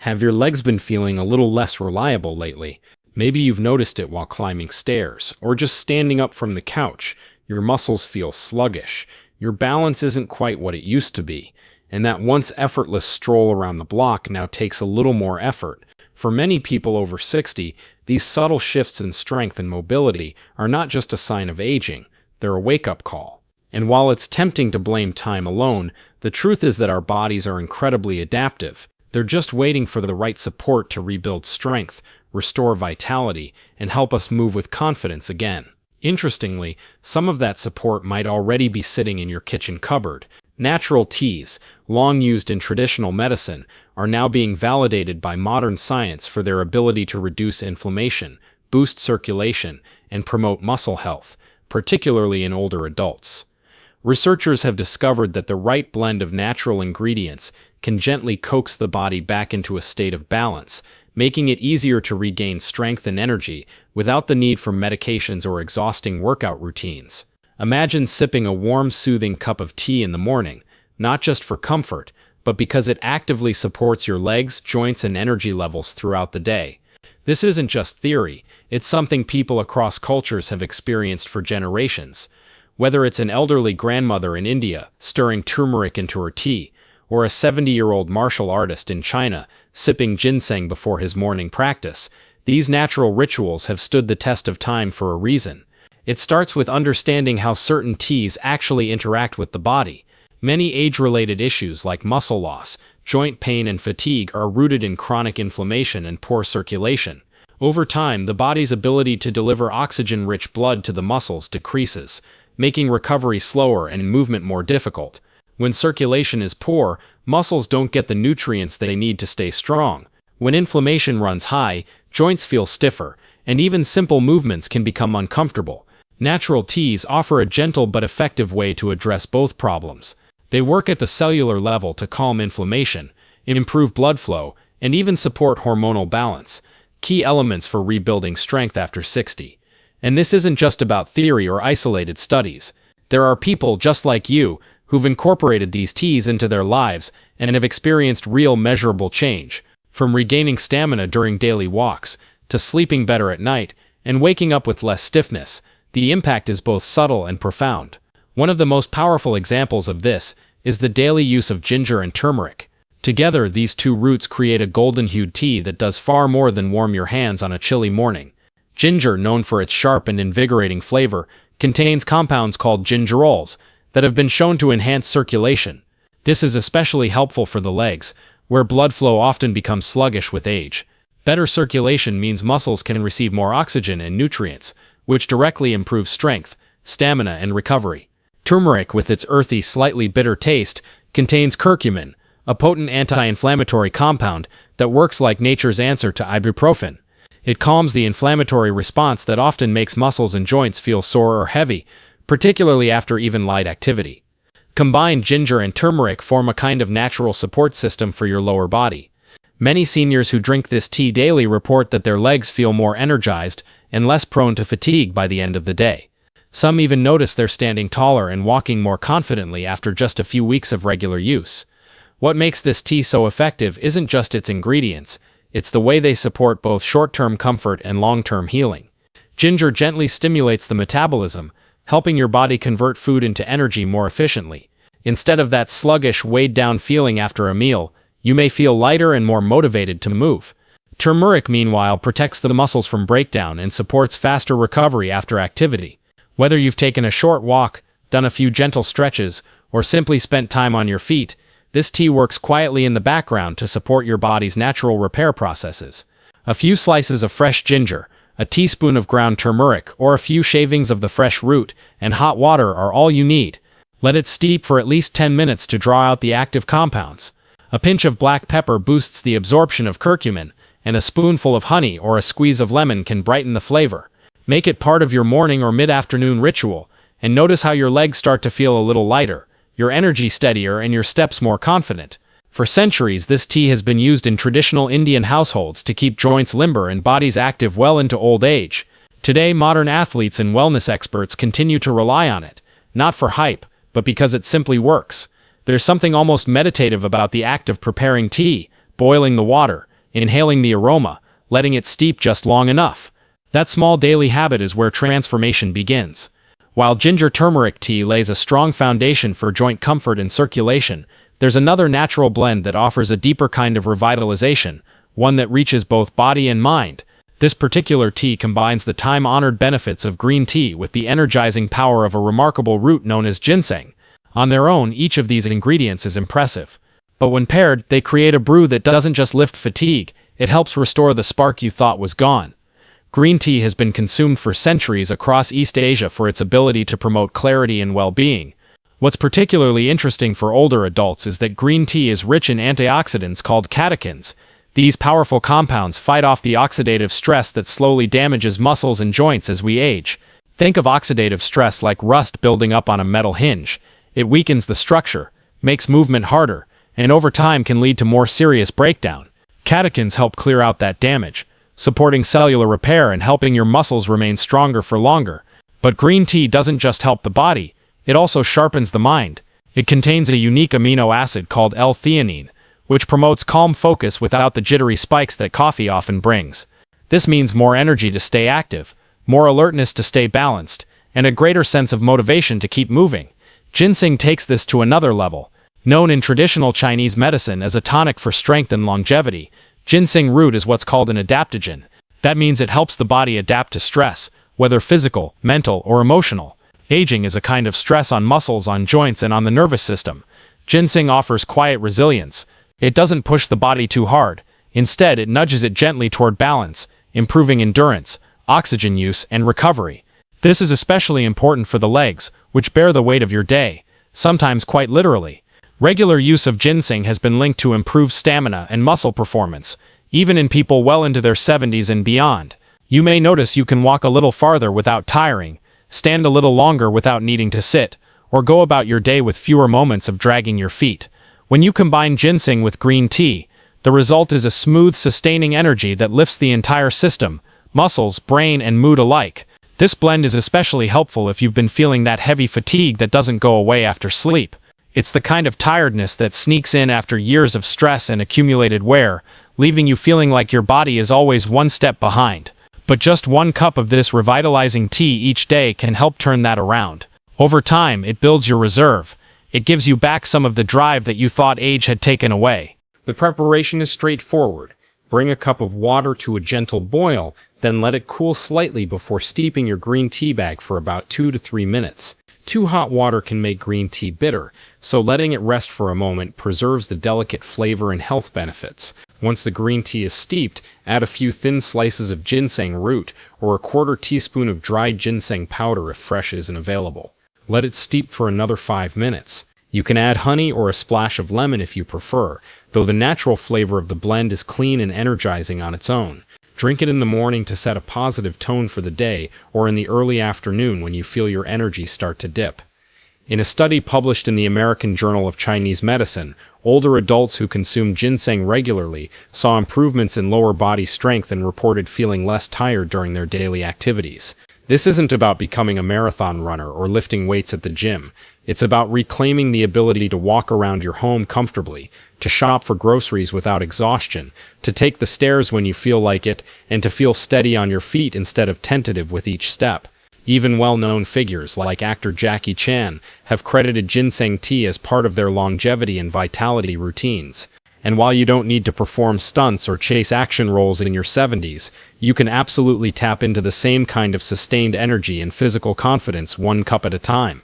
Have your legs been feeling a little less reliable lately? Maybe you've noticed it while climbing stairs, or just standing up from the couch. Your muscles feel sluggish. Your balance isn't quite what it used to be, and that once effortless stroll around the block now takes a little more effort. For many people over 60, these subtle shifts in strength and mobility are not just a sign of aging, they're a wake-up call. And while it's tempting to blame time alone, the truth is that our bodies are incredibly adaptive. They're just waiting for the right support to rebuild strength, restore vitality, and help us move with confidence again. Interestingly, some of that support might already be sitting in your kitchen cupboard. Natural teas, long used in traditional medicine, are now being validated by modern science for their ability to reduce inflammation, boost circulation, and promote muscle health, particularly in older adults. Researchers have discovered that the right blend of natural ingredients can gently coax the body back into a state of balance, making it easier to regain strength and energy without the need for medications or exhausting workout routines. Imagine sipping a warm, soothing cup of tea in the morning, not just for comfort, but because it actively supports your legs, joints, and energy levels throughout the day. This isn't just theory, it's something people across cultures have experienced for generations. Whether it's an elderly grandmother in India stirring turmeric into her tea, or a 70-year-old martial artist in China sipping ginseng before his morning practice, these natural rituals have stood the test of time for a reason. It starts with understanding how certain teas actually interact with the body. Many age-related issues like muscle loss, joint pain, and fatigue are rooted in chronic inflammation and poor circulation. Over time, the body's ability to deliver oxygen-rich blood to the muscles decreases, making recovery slower and movement more difficult. When circulation is poor, muscles don't get the nutrients they need to stay strong. When inflammation runs high, joints feel stiffer, and even simple movements can become uncomfortable. Natural teas offer a gentle but effective way to address both problems. They work at the cellular level to calm inflammation, improve blood flow, and even support hormonal balance, key elements for rebuilding strength after 60. And this isn't just about theory or isolated studies. There are people just like you who've incorporated these teas into their lives and have experienced real measurable change, from regaining stamina during daily walks, to sleeping better at night, and waking up with less stiffness. The impact is both subtle and profound. One of the most powerful examples of this is the daily use of ginger and turmeric. Together, these two roots create a golden-hued tea that does far more than warm your hands on a chilly morning. Ginger, known for its sharp and invigorating flavor, contains compounds called gingerols that have been shown to enhance circulation. This is especially helpful for the legs, where blood flow often becomes sluggish with age. Better circulation means muscles can receive more oxygen and nutrients, which directly improves strength, stamina, and recovery. Turmeric, with its earthy, slightly bitter taste, contains curcumin, a potent anti-inflammatory compound that works like nature's answer to ibuprofen. It calms the inflammatory response that often makes muscles and joints feel sore or heavy, particularly after even light activity. Combined, ginger and turmeric form a kind of natural support system for your lower body. Many seniors who drink this tea daily report that their legs feel more energized and less prone to fatigue by the end of the day. Some even notice they're standing taller and walking more confidently after just a few weeks of regular use. What makes this tea so effective isn't just its ingredients, it's the way they support both short-term comfort and long-term healing. Ginger gently stimulates the metabolism, helping your body convert food into energy more efficiently. Instead of that sluggish, weighed-down feeling after a meal, you may feel lighter and more motivated to move. Turmeric, meanwhile, protects the muscles from breakdown and supports faster recovery after activity. Whether you've taken a short walk, done a few gentle stretches, or simply spent time on your feet, this tea works quietly in the background to support your body's natural repair processes. A few slices of fresh ginger, a teaspoon of ground turmeric, or a few shavings of the fresh root, and hot water are all you need. Let it steep for at least 10 minutes to draw out the active compounds. A pinch of black pepper boosts the absorption of curcumin, and a spoonful of honey or a squeeze of lemon can brighten the flavor. Make it part of your morning or mid-afternoon ritual, and notice how your legs start to feel a little lighter, your energy steadier, and your steps more confident. For centuries, this tea has been used in traditional Indian households to keep joints limber and bodies active well into old age. Today, modern athletes and wellness experts continue to rely on it, not for hype, but because it simply works. There's something almost meditative about the act of preparing tea, boiling the water, inhaling the aroma, letting it steep just long enough. That small daily habit is where transformation begins. While ginger turmeric tea lays a strong foundation for joint comfort and circulation, there's another natural blend that offers a deeper kind of revitalization, one that reaches both body and mind. This particular tea combines the time-honored benefits of green tea with the energizing power of a remarkable root known as ginseng. On their own, each of these ingredients is impressive. But when paired, they create a brew that doesn't just lift fatigue, it helps restore the spark you thought was gone. Green tea has been consumed for centuries across East Asia for its ability to promote clarity and well-being. What's particularly interesting for older adults is that green tea is rich in antioxidants called catechins. These powerful compounds fight off the oxidative stress that slowly damages muscles and joints as we age. Think of oxidative stress like rust building up on a metal hinge. It weakens the structure, makes movement harder, and over time can lead to more serious breakdown. Catechins help clear out that damage, supporting cellular repair and helping your muscles remain stronger for longer. But green tea doesn't just help the body, it also sharpens the mind. It contains a unique amino acid called L-theanine, which promotes calm focus without the jittery spikes that coffee often brings. This means more energy to stay active, more alertness to stay balanced, and a greater sense of motivation to keep moving. Ginseng takes this to another level. Known in traditional Chinese medicine as a tonic for strength and longevity, ginseng root is what's called an adaptogen. That means it helps the body adapt to stress, whether physical, mental, or emotional. Aging is a kind of stress on muscles, on joints, and on the nervous system. Ginseng offers quiet resilience. It doesn't push the body too hard. Instead, it nudges it gently toward balance, improving endurance, oxygen use, and recovery. This is especially important for the legs, which bear the weight of your day, sometimes quite literally. Regular use of ginseng has been linked to improved stamina and muscle performance, even in people well into their 70s and beyond. You may notice you can walk a little farther without tiring, stand a little longer without needing to sit, or go about your day with fewer moments of dragging your feet. When you combine ginseng with green tea, the result is a smooth, sustaining energy that lifts the entire system, muscles, brain, and mood alike. This blend is especially helpful if you've been feeling that heavy fatigue that doesn't go away after sleep. It's the kind of tiredness that sneaks in after years of stress and accumulated wear, leaving you feeling like your body is always one step behind. But just one cup of this revitalizing tea each day can help turn that around. Over time, it builds your reserve. It gives you back some of the drive that you thought age had taken away. The preparation is straightforward. Bring a cup of water to a gentle boil, then let it cool slightly before steeping your green tea bag for about 2 to 3 minutes. Too hot water can make green tea bitter, so letting it rest for a moment preserves the delicate flavor and health benefits. Once the green tea is steeped, add a few thin slices of ginseng root or a 1/4 teaspoon of dried ginseng powder if fresh isn't available. Let it steep for another 5 minutes. You can add honey or a splash of lemon if you prefer, though the natural flavor of the blend is clean and energizing on its own. Drink it in the morning to set a positive tone for the day, or in the early afternoon when you feel your energy start to dip. In a study published in the American Journal of Chinese Medicine, older adults who consumed ginseng regularly saw improvements in lower body strength and reported feeling less tired during their daily activities. This isn't about becoming a marathon runner or lifting weights at the gym. It's about reclaiming the ability to walk around your home comfortably, to shop for groceries without exhaustion, to take the stairs when you feel like it, and to feel steady on your feet instead of tentative with each step. Even well-known figures like actor Jackie Chan have credited ginseng tea as part of their longevity and vitality routines. And while you don't need to perform stunts or chase action roles in your 70s, you can absolutely tap into the same kind of sustained energy and physical confidence one cup at a time.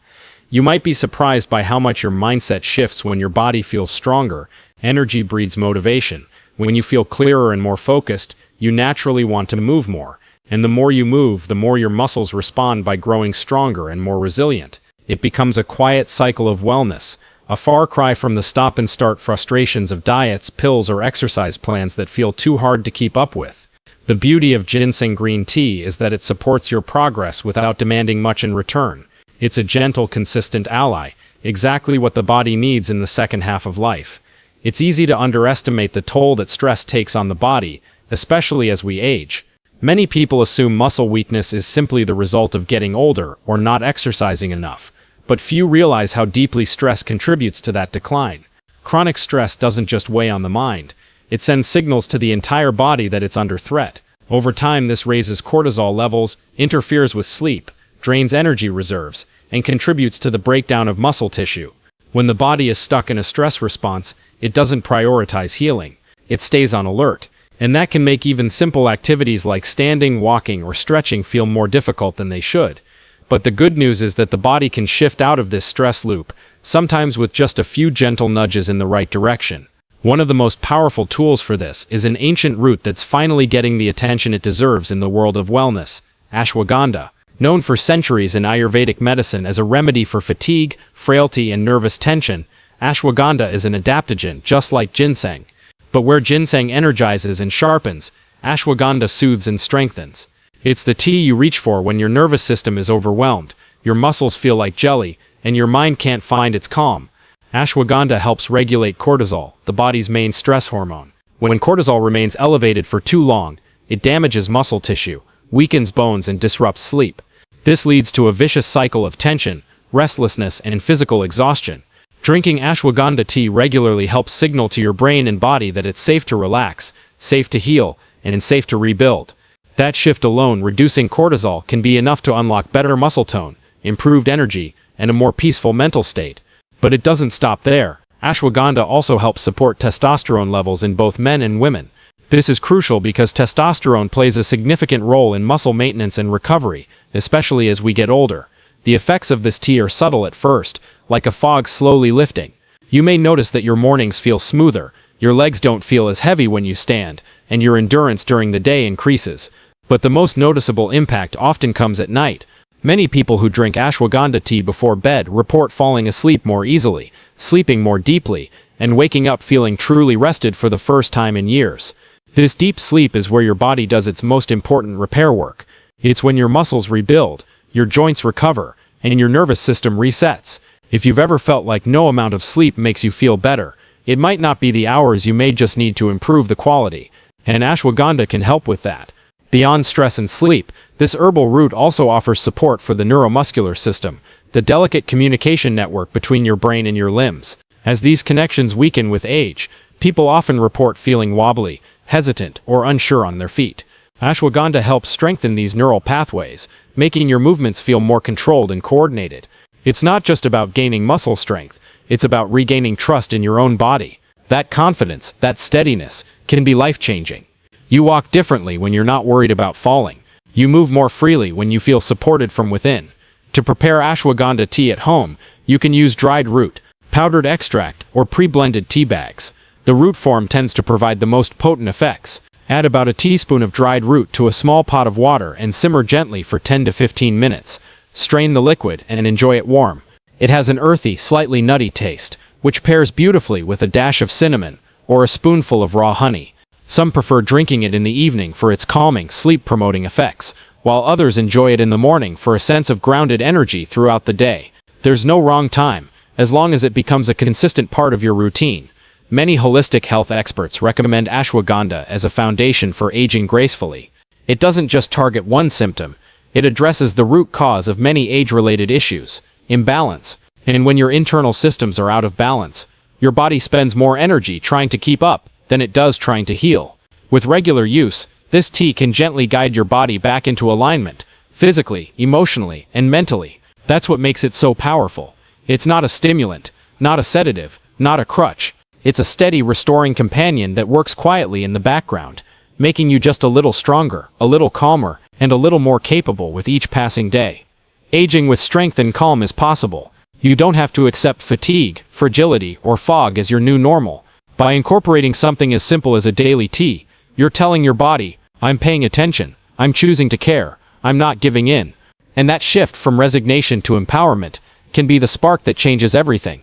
You might be surprised by how much your mindset shifts when your body feels stronger. Energy breeds motivation. When you feel clearer and more focused, you naturally want to move more. And the more you move, the more your muscles respond by growing stronger and more resilient. It becomes a quiet cycle of wellness, a far cry from the stop-and-start frustrations of diets, pills, or exercise plans that feel too hard to keep up with. The beauty of ginseng green tea is that it supports your progress without demanding much in return. It's a gentle, consistent ally, exactly what the body needs in the second half of life. It's easy to underestimate the toll that stress takes on the body, especially as we age. Many people assume muscle weakness is simply the result of getting older or not exercising enough, but few realize how deeply stress contributes to that decline. Chronic stress doesn't just weigh on the mind, It sends signals to the entire body that it's under threat. Over time, this raises cortisol levels, interferes with sleep, drains energy reserves, and contributes to the breakdown of muscle tissue. When the body is stuck in a stress response, it doesn't prioritize healing. It stays on alert. And that can make even simple activities like standing, walking, or stretching feel more difficult than they should. But the good news is that the body can shift out of this stress loop, sometimes with just a few gentle nudges in the right direction. One of the most powerful tools for this is an ancient root that's finally getting the attention it deserves in the world of wellness: ashwagandha. Known for centuries in Ayurvedic medicine as a remedy for fatigue, frailty, and nervous tension, ashwagandha is an adaptogen just like ginseng. But where ginseng energizes and sharpens, ashwagandha soothes and strengthens. It's the tea you reach for when your nervous system is overwhelmed, your muscles feel like jelly, and your mind can't find its calm. Ashwagandha helps regulate cortisol, the body's main stress hormone. When cortisol remains elevated for too long, it damages muscle tissue, weakens bones, and disrupts sleep. This leads to a vicious cycle of tension, restlessness, and physical exhaustion. Drinking ashwagandha tea regularly helps signal to your brain and body that it's safe to relax, safe to heal, and safe to rebuild. That shift alone, reducing cortisol, can be enough to unlock better muscle tone, improved energy, and a more peaceful mental state. But it doesn't stop there. Ashwagandha also helps support testosterone levels in both men and women. This is crucial because testosterone plays a significant role in muscle maintenance and recovery, especially as we get older. The effects of this tea are subtle at first, like a fog slowly lifting. You may notice that your mornings feel smoother, your legs don't feel as heavy when you stand, and your endurance during the day increases. But the most noticeable impact often comes at night. Many people who drink ashwagandha tea before bed report falling asleep more easily, sleeping more deeply, and waking up feeling truly rested for the first time in years. This deep sleep is where your body does its most important repair work. It's when your muscles rebuild, your joints recover, and your nervous system resets. If you've ever felt like no amount of sleep makes you feel better, it might not be the hours, you may just need to improve the quality. And ashwagandha can help with that. Beyond stress and sleep, this herbal root also offers support for the neuromuscular system, the delicate communication network between your brain and your limbs. As these connections weaken with age, people often report feeling wobbly, hesitant, or unsure on their feet. Ashwagandha helps strengthen these neural pathways, making your movements feel more controlled and coordinated. It's not just about gaining muscle strength, it's about regaining trust in your own body. That confidence, that steadiness, can be life-changing. You walk differently when you're not worried about falling. You move more freely when you feel supported from within. To prepare ashwagandha tea at home, you can use dried root, powdered extract, or pre-blended tea bags. The root form tends to provide the most potent effects. Add about a teaspoon of dried root to a small pot of water and simmer gently for 10 to 15 minutes. Strain the liquid and enjoy it warm. It has an earthy, slightly nutty taste, which pairs beautifully with a dash of cinnamon or a spoonful of raw honey. Some prefer drinking it in the evening for its calming, sleep-promoting effects, while others enjoy it in the morning for a sense of grounded energy throughout the day. There's no wrong time, as long as it becomes a consistent part of your routine. Many holistic health experts recommend ashwagandha as a foundation for aging gracefully. It doesn't just target one symptom, it addresses the root cause of many age-related issues: imbalance. And when your internal systems are out of balance, your body spends more energy trying to keep up than it does trying to heal. With regular use, this tea can gently guide your body back into alignment, physically, emotionally, and mentally. That's what makes it so powerful. It's not a stimulant, not a sedative, not a crutch. It's a steady, restoring companion that works quietly in the background, making you just a little stronger, a little calmer, and a little more capable with each passing day. Aging with strength and calm is possible. You don't have to accept fatigue, fragility, or fog as your new normal. By incorporating something as simple as a daily tea, you're telling your body, I'm paying attention, I'm choosing to care, I'm not giving in. And that shift from resignation to empowerment can be the spark that changes everything.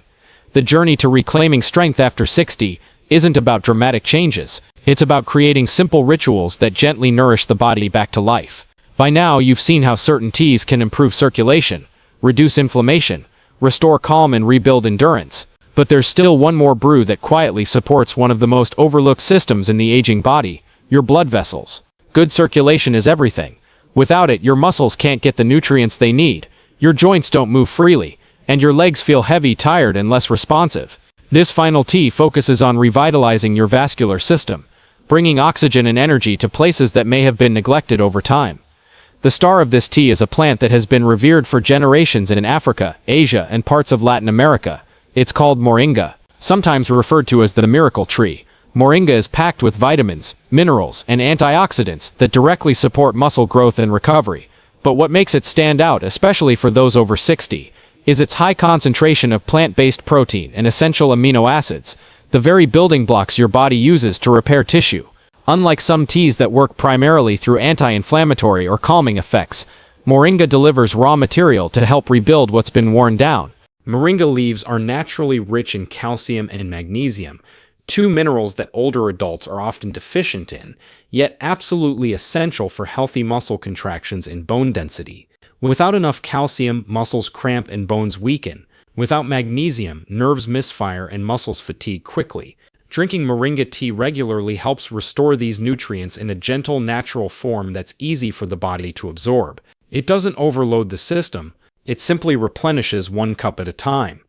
The journey to reclaiming strength after 60 isn't about dramatic changes. It's about creating simple rituals that gently nourish the body back to life. By now, you've seen how certain teas can improve circulation, reduce inflammation, restore calm, and rebuild endurance. But there's still one more brew that quietly supports one of the most overlooked systems in the aging body: your blood vessels. Good circulation is everything. Without it, your muscles can't get the nutrients they need, your joints don't move freely, and your legs feel heavy, tired, and less responsive. This final tea focuses on revitalizing your vascular system, bringing oxygen and energy to places that may have been neglected over time. The star of this tea is a plant that has been revered for generations in Africa, Asia, and parts of Latin America. It's called moringa, sometimes referred to as the miracle tree. Moringa is packed with vitamins, minerals, and antioxidants that directly support muscle growth and recovery. But what makes it stand out, especially for those over 60, is its high concentration of plant-based protein and essential amino acids, the very building blocks your body uses to repair tissue. Unlike some teas that work primarily through anti-inflammatory or calming effects, moringa delivers raw material to help rebuild what's been worn down. Moringa leaves are naturally rich in calcium and magnesium, two minerals that older adults are often deficient in, yet absolutely essential for healthy muscle contractions and bone density. Without enough calcium, muscles cramp and bones weaken. Without magnesium, nerves misfire and muscles fatigue quickly. Drinking moringa tea regularly helps restore these nutrients in a gentle, natural form that's easy for the body to absorb. It doesn't overload the system, it simply replenishes 1 cup at a time.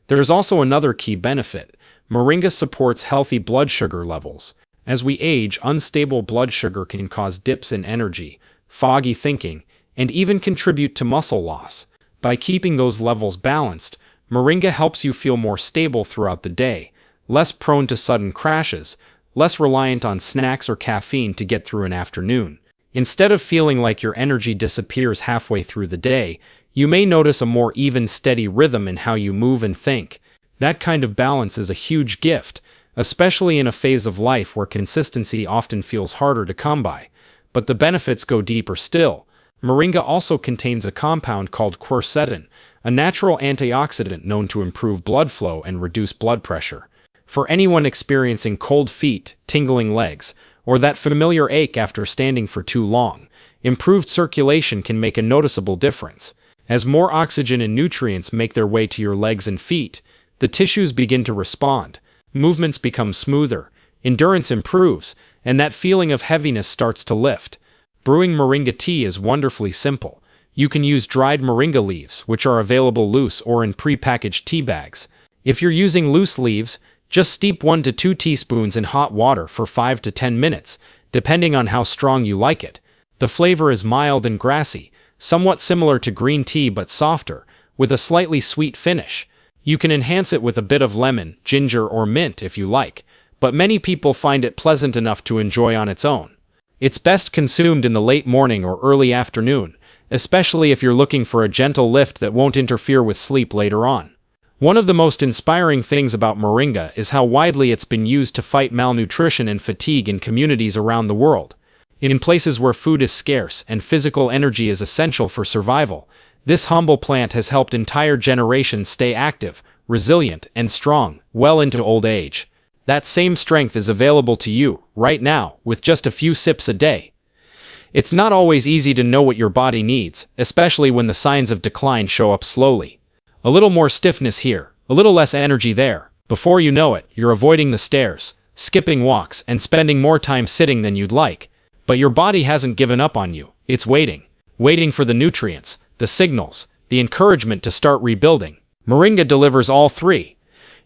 There is also another key benefit. Moringa supports healthy blood sugar levels. As we age, unstable blood sugar can cause dips in energy, foggy thinking, and even contribute to muscle loss. By keeping those levels balanced, moringa helps you feel more stable throughout the day, less prone to sudden crashes, less reliant on snacks or caffeine to get through an afternoon. Instead of feeling like your energy disappears halfway through the day, you may notice a more even, steady rhythm in how you move and think. That kind of balance is a huge gift, especially in a phase of life where consistency often feels harder to come by. But the benefits go deeper still. Moringa also contains a compound called quercetin, a natural antioxidant known to improve blood flow and reduce blood pressure. For anyone experiencing cold feet, tingling legs, or that familiar ache after standing for too long, improved circulation can make a noticeable difference. As more oxygen and nutrients make their way to your legs and feet, the tissues begin to respond, movements become smoother, endurance improves, and that feeling of heaviness starts to lift. Brewing moringa tea is wonderfully simple. You can use dried moringa leaves, which are available loose or in pre-packaged tea bags. If you're using loose leaves, just steep 1 to 2 teaspoons in hot water for 5 to 10 minutes, depending on how strong you like it. The flavor is mild and grassy, somewhat similar to green tea but softer, with a slightly sweet finish. You can enhance it with a bit of lemon, ginger, or mint if you like, but many people find it pleasant enough to enjoy on its own. It's best consumed in the late morning or early afternoon, especially if you're looking for a gentle lift that won't interfere with sleep later on. One of the most inspiring things about moringa is how widely it's been used to fight malnutrition and fatigue in communities around the world. In places where food is scarce and physical energy is essential for survival, this humble plant has helped entire generations stay active, resilient, and strong, well into old age. That same strength is available to you, right now, with just a few sips a day. It's not always easy to know what your body needs, especially when the signs of decline show up slowly. A little more stiffness here, a little less energy there. Before you know it, you're avoiding the stairs, skipping walks, and spending more time sitting than you'd like. But your body hasn't given up on you. It's waiting for the nutrients, the signals, the encouragement to start rebuilding. Moringa delivers all three.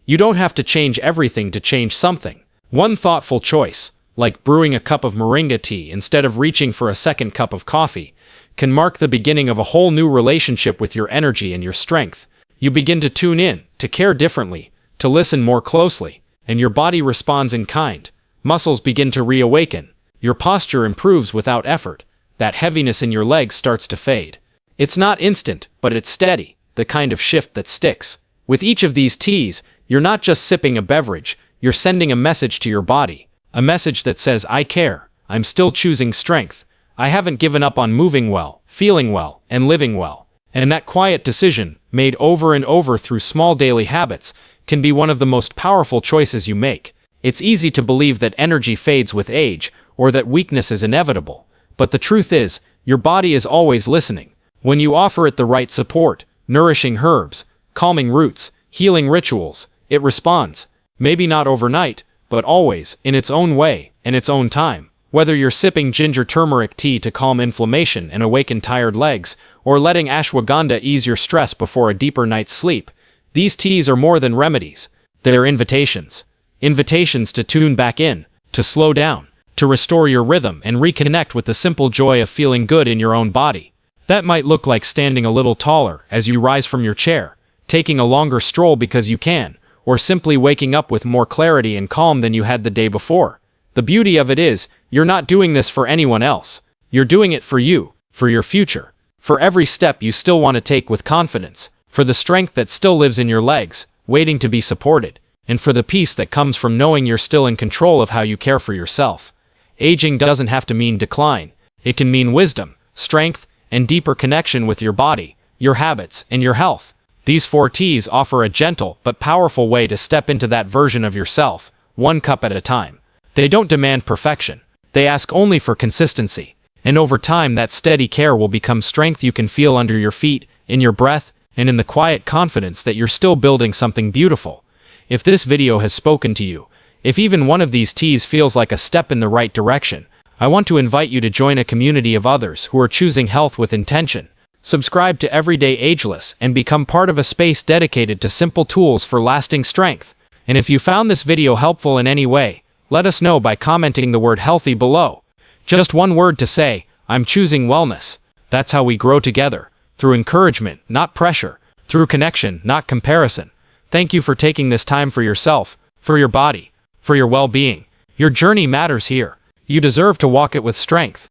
You don't have to change everything to change something. One thoughtful choice, like brewing a cup of moringa tea instead of reaching for a second cup of coffee, can mark the beginning of a whole new relationship with your energy and your strength. You begin to tune in, to care differently, to listen more closely, and your body responds in kind. Muscles begin to reawaken. Your posture improves without effort. That heaviness in your legs starts to fade. It's not instant, but it's steady, the kind of shift that sticks. With each of these teas, you're not just sipping a beverage, you're sending a message to your body. A message that says, I care, I'm still choosing strength, I haven't given up on moving well, feeling well, and living well. And that quiet decision, made over and over through small daily habits, can be one of the most powerful choices you make. It's easy to believe that energy fades with age, or that weakness is inevitable. But the truth is, your body is always listening. When you offer it the right support, nourishing herbs, calming roots, healing rituals, it responds. Maybe not overnight, but always, in its own way, in its own time. Whether you're sipping ginger turmeric tea to calm inflammation and awaken tired legs, or letting ashwagandha ease your stress before a deeper night's sleep, these teas are more than remedies. They're invitations. Invitations to tune back in, to slow down, to restore your rhythm and reconnect with the simple joy of feeling good in your own body. That might look like standing a little taller as you rise from your chair, taking a longer stroll because you can, or simply waking up with more clarity and calm than you had the day before. The beauty of it is, you're not doing this for anyone else. You're doing it for you, for your future, for every step you still want to take with confidence, for the strength that still lives in your legs, waiting to be supported, and for the peace that comes from knowing you're still in control of how you care for yourself. Aging doesn't have to mean decline. It can mean wisdom, strength, and deeper connection with your body, your habits, and your health. These 4 T's offer a gentle but powerful way to step into that version of yourself, one cup at a time. They don't demand perfection. They ask only for consistency. And over time, that steady care will become strength you can feel under your feet, in your breath, and in the quiet confidence that you're still building something beautiful. If this video has spoken to you, if even one of these T's feels like a step in the right direction, I want to invite you to join a community of others who are choosing health with intention. Subscribe to Everyday Ageless and become part of a space dedicated to simple tools for lasting strength. And if you found this video helpful in any way, let us know by commenting the word healthy below. Just one word to say, I'm choosing wellness. That's how we grow together, through encouragement, not pressure, through connection, not comparison. Thank you for taking this time for yourself, for your body, for your well-being. Your journey matters here. You deserve to walk it with strength.